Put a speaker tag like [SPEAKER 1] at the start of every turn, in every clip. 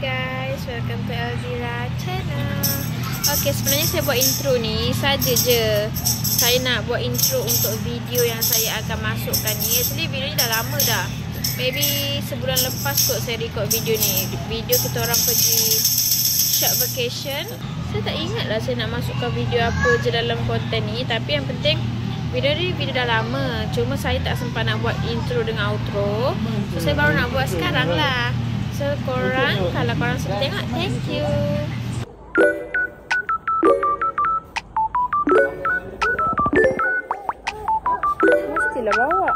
[SPEAKER 1] guys, welcome to Elvira channel. Okay, sebenarnya saya buat intro ni saja je. Saya nak buat intro untuk video yang saya akan masukkan ni. Actually video ni dah lama dah. Maybe sebulan lepas kot saya record video ni. Video kita orang pergi short vacation. Saya tak ingat lah saya nak masukkan video apa je dalam konten ni. Tapi yang penting video ni dah lama. Cuma saya tak sempat nak buat intro dengan outro. So saya baru nak buat sekarang lah. So korang, kalau korang suka tengok, thank you. Mestilah bawa.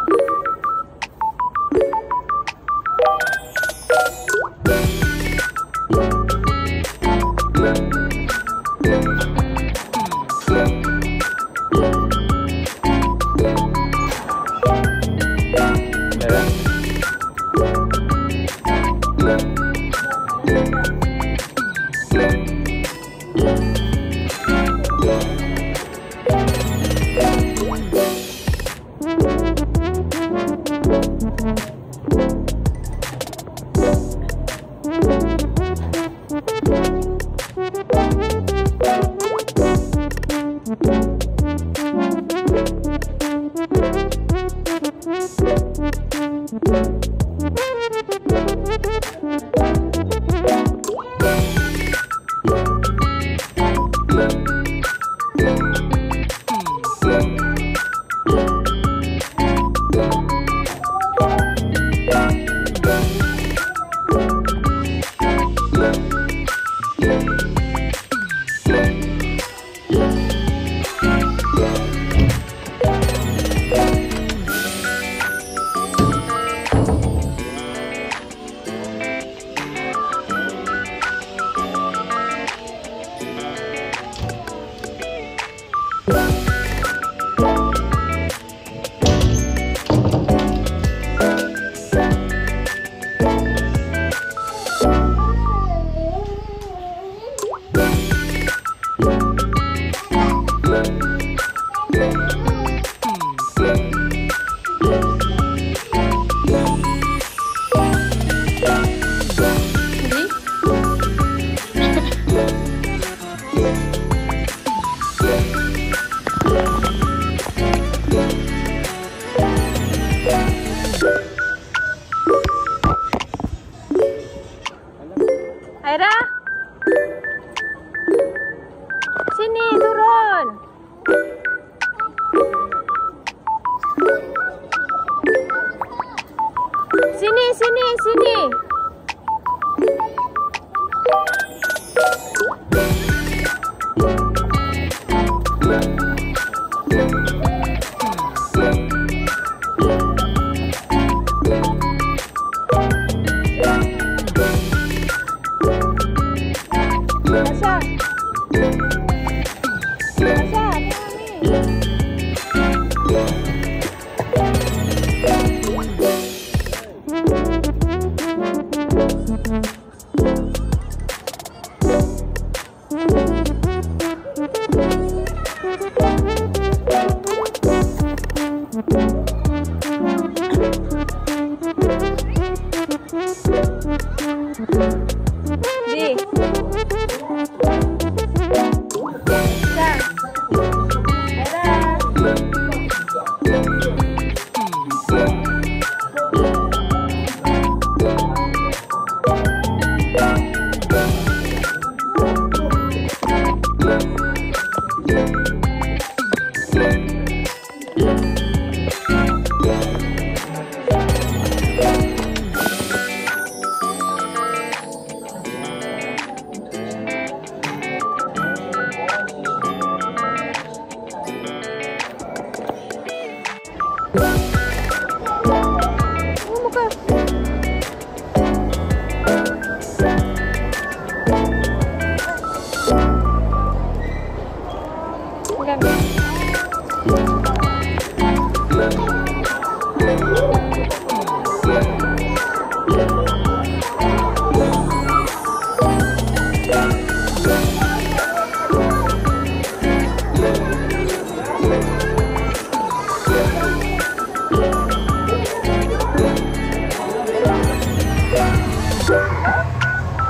[SPEAKER 1] Aira, sini turun. Sini.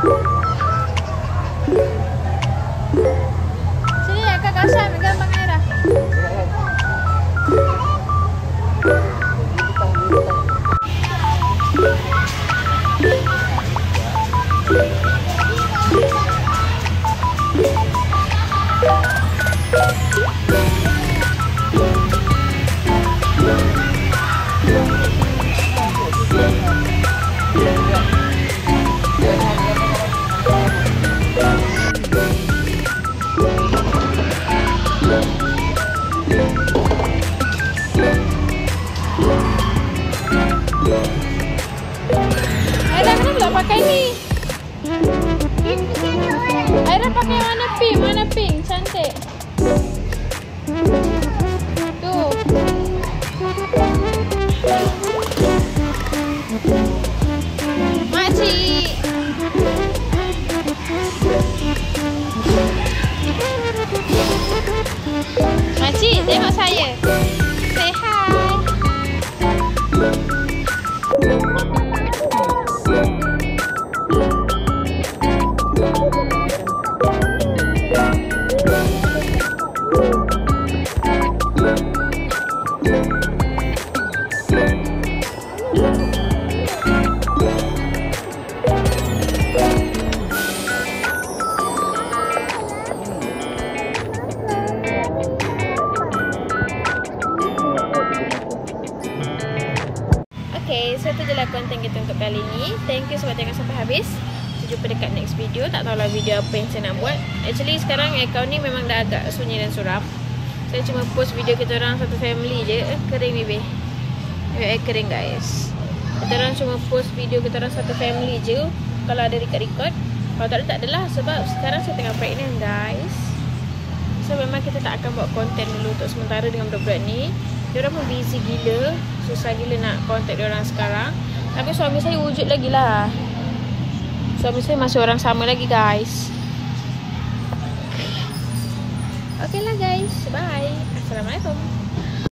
[SPEAKER 1] Sini ya Kak Kasha, gambar Aira. Aira kenapa tak pakai ni? Aira pakai warna pink, warna pink, cantik. Tuh. Makcik. Makcik, tengok saya. Say hi. Okay, so tu je lah konten kita untuk kali ni. Thank you sebab tengok sampai habis. Kita jumpa dekat next video. Tak tahulah video apa yang saya nak buat. Actually sekarang akaun ni memang dah agak sunyi dan suram. Saya cuma post video kita orang satu family je. Kering ni beh. Kering guys. Kita orang cuma post video kita orang satu family je. Kalau ada record-record. Kalau tak ada, tak adalah. Sebab sekarang saya tengah pregnant guys. So memang kita tak akan buat konten dulu untuk sementara dengan budak-budak ni. Diorang pun busy gila. Susah gila nak contact diorang sekarang. Tapi suami saya wujud lagi lah. Suami saya masih orang sama lagi guys. Okay lah guys. Bye. Assalamualaikum.